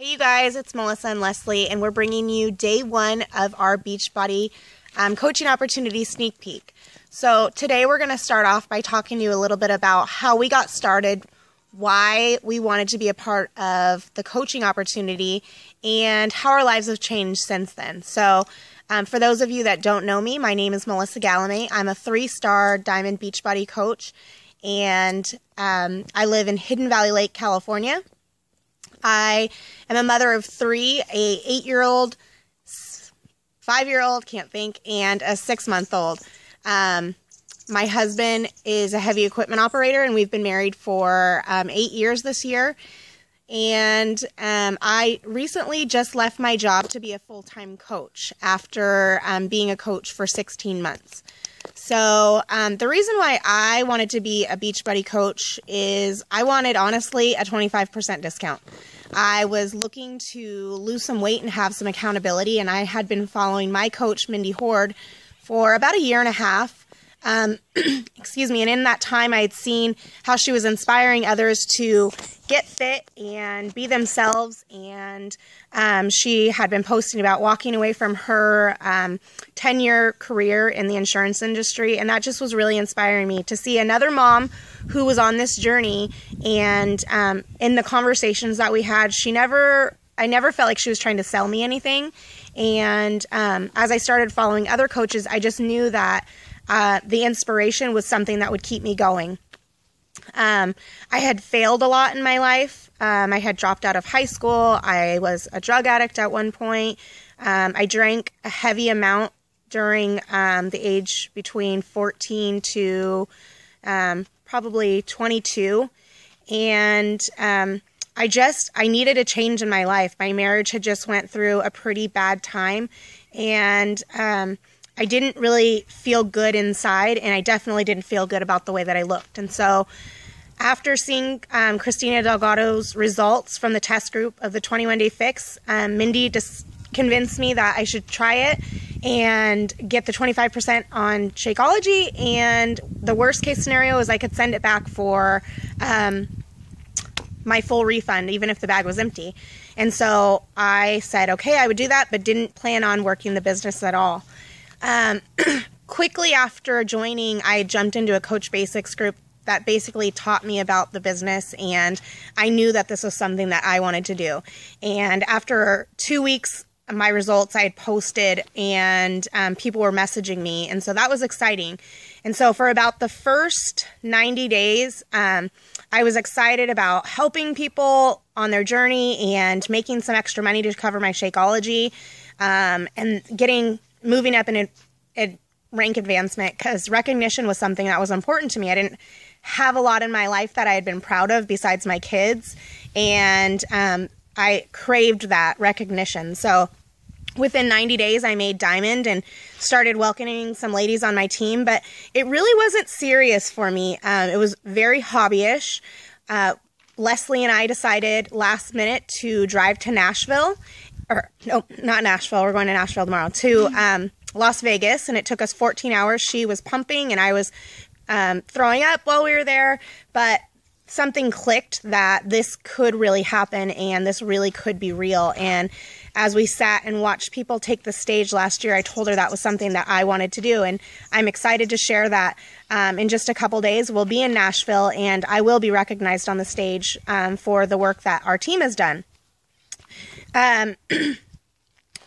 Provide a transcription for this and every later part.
Hey you guys, it's Melissa and Leslie, and we're bringing you day one of our Beachbody coaching opportunity sneak peek. So today we're going to start off by talking to you a little bit about how we got started, why we wanted to be a part of the coaching opportunity, and how our lives have changed since then. So for those of you that don't know me, my name is Melissa Gallimay. I'm a 3-star Diamond Beachbody coach, and I live in Hidden Valley Lake, California. I am a mother of 3, a 8-year-old, 5-year-old, can't think, and a 6-month-old. My husband is a heavy equipment operator, and we've been married for 8 years this year. And I recently just left my job to be a full-time coach after being a coach for 16 months. So the reason why I wanted to be a Beachbody coach is I wanted, honestly, a 25% discount. I was looking to lose some weight and have some accountability, and I had been following my coach, Mindy Horde, for about a year and a half. Excuse me, and in that time I had seen how she was inspiring others to get fit and be themselves, and she had been posting about walking away from her 10-year career in the insurance industry, and that just was really inspiring me to see another mom who was on this journey. And in the conversations that we had, I never felt like she was trying to sell me anything. And as I started following other coaches, I just knew that the inspiration was something that would keep me going. I had failed a lot in my life. I had dropped out of high school. I was a drug addict at one point. I drank a heavy amount during the age between 14 to probably 22. And I needed a change in my life. My marriage had just went through a pretty bad time, and I didn't really feel good inside, and I definitely didn't feel good about the way that I looked. And so after seeing Christina Delgado's results from the test group of the 21-day fix, Mindy just convinced me that I should try it and get the 25% on Shakeology, and the worst case scenario is I could send it back for my full refund, even if the bag was empty. And so I said, okay, I would do that, but didn't plan on working the business at all. Quickly after joining, I jumped into a Coach Basics group that basically taught me about the business, and I knew that this was something that I wanted to do. And after 2 weeks, my results I had posted, and people were messaging me, and so that was exciting. And so for about the first 90 days, I was excited about helping people on their journey and making some extra money to cover my Shakeology, and moving up in a rank advancement, because recognition was something that was important to me. I didn't have a lot in my life that I had been proud of besides my kids, and I craved that recognition. So within 90 days, I made Diamond and started welcoming some ladies on my team, but it really wasn't serious for me. It was very hobbyish. Leslie and I decided last minute to drive to Nashville, or no, not Nashville. We're going to Nashville tomorrow, to Las Vegas, and it took us 14 hours. She was pumping and I was throwing up while we were there, but something clicked that this could really happen and this really could be real. And as we sat and watched people take the stage last year, I told her that was something that I wanted to do, and I'm excited to share that in just a couple days. We'll be in Nashville, and I will be recognized on the stage for the work that our team has done.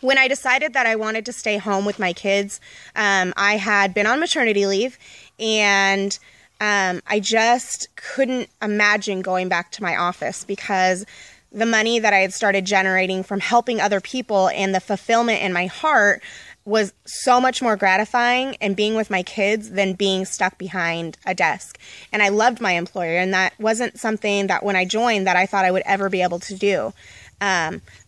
When I decided that I wanted to stay home with my kids, I had been on maternity leave, and I just couldn't imagine going back to my office, because the money that I had started generating from helping other people and the fulfillment in my heart was so much more gratifying and being with my kids than being stuck behind a desk. And I loved my employer, and that wasn't something that when I joined that I thought I would ever be able to do.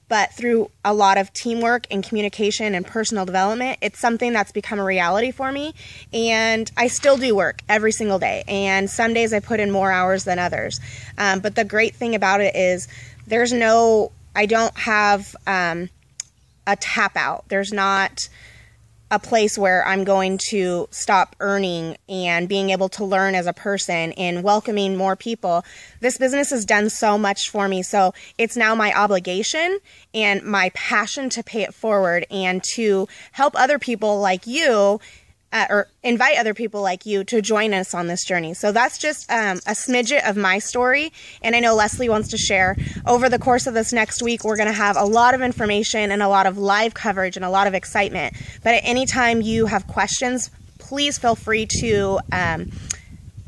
But through a lot of teamwork and communication and personal development, it's something that's become a reality for me. And I still do work every single day. And some days I put in more hours than others. But the great thing about it is I don't have a tap out. There's not a place where I'm going to stop earning and being able to learn as a person and welcoming more people. This business has done so much for me. So it's now my obligation and my passion to pay it forward and to help other people like you, or invite other people like you to join us on this journey. So that's just a smidget of my story. And I know Leslie wants to share. Over the course of this next week, we're going to have a lot of information and a lot of live coverage and a lot of excitement. But at any time you have questions, please feel free to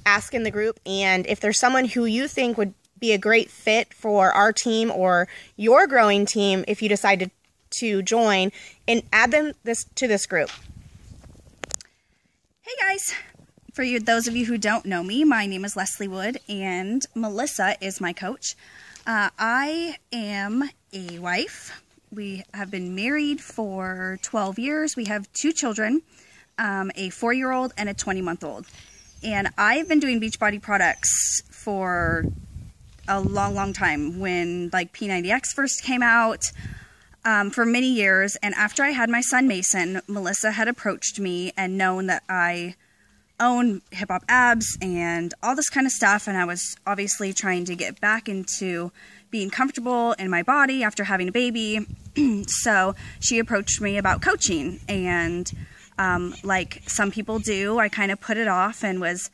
ask in the group. And if there's someone who you think would be a great fit for our team or your growing team, if you decide to join, and add them to this group. Hey guys, for you, those of you who don't know me, my name is Leslie Wood and Melissa is my coach. I am a wife. We have been married for 12 years. We have 2 children, a 4-year-old and a 20-month-old. And I've been doing Beachbody products for a long time, when like P90X first came out. For many years, and after I had my son Mason, Melissa had approached me and known that I own hip hop abs and all this kind of stuff, and I was obviously trying to get back into being comfortable in my body after having a baby. So she approached me about coaching, and like some people do, I kind of put it off and was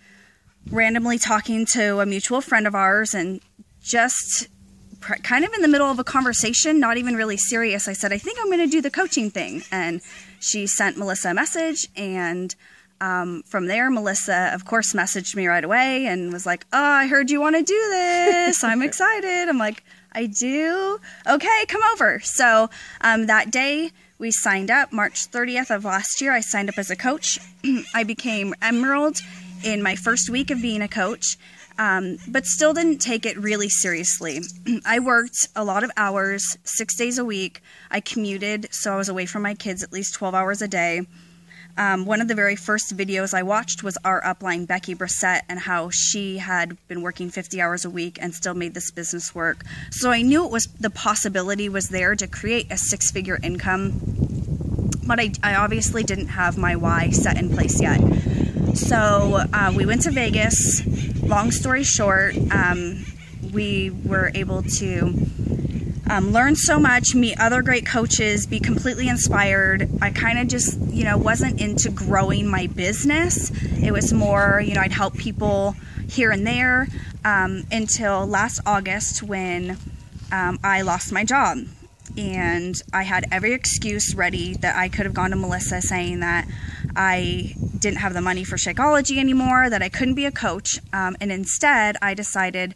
randomly talking to a mutual friend of ours, and just kind of in the middle of a conversation, not even really serious, I said, I think I'm going to do the coaching thing. And she sent Melissa a message, and from there, Melissa, of course, messaged me right away and was like, oh, I heard you want to do this. I'm excited. I'm like, I do? Okay, come over. So that day, we signed up. March 30th of last year, I signed up as a coach. I became Emerald in my first week of being a coach. But still didn't take it really seriously. I worked a lot of hours, 6 days a week. I commuted, so I was away from my kids at least 12 hours a day. One of the very first videos I watched was our upline, Becky Brissett, and how she had been working 50 hours a week and still made this business work. So I knew the possibility was there to create a 6-figure income, but I obviously didn't have my why set in place yet. So we went to Vegas. Long story short, we were able to learn so much, meet other great coaches, be completely inspired. I kind of just, wasn't into growing my business. It was more, I'd help people here and there until last August when I lost my job. And I had every excuse ready that I could have gone to Melissa saying that I didn't have the money for Shakeology anymore, that I couldn't be a coach. And instead, I decided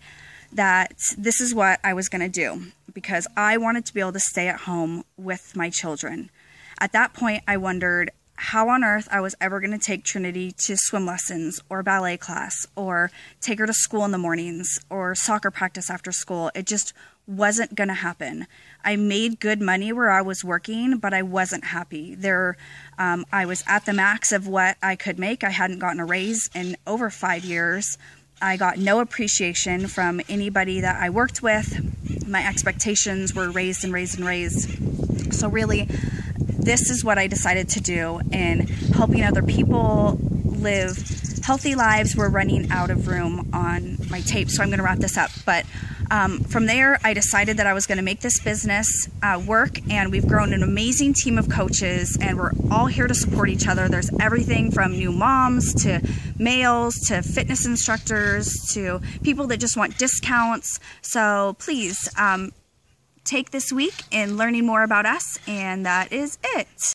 that this is what I was going to do, because I wanted to be able to stay at home with my children. At that point, I wondered how on earth I was ever going to take Trinity to swim lessons or ballet class, or take her to school in the mornings, or soccer practice after school. It just wasn't going to happen. I made good money where I was working, but I wasn't happy. I was at the max of what I could make. I hadn't gotten a raise in over 5 years. I got no appreciation from anybody that I worked with. My expectations were raised and raised and raised. So really, this is what I decided to do, and helping other people live healthy lives. We're running out of room on my tape, so I'm going to wrap this up. But from there, I decided that I was going to make this business work, and we've grown an amazing team of coaches, and we're all here to support each other. There's everything from new moms to males to fitness instructors to people that just want discounts. So please take this week in learning more about us, and that is it.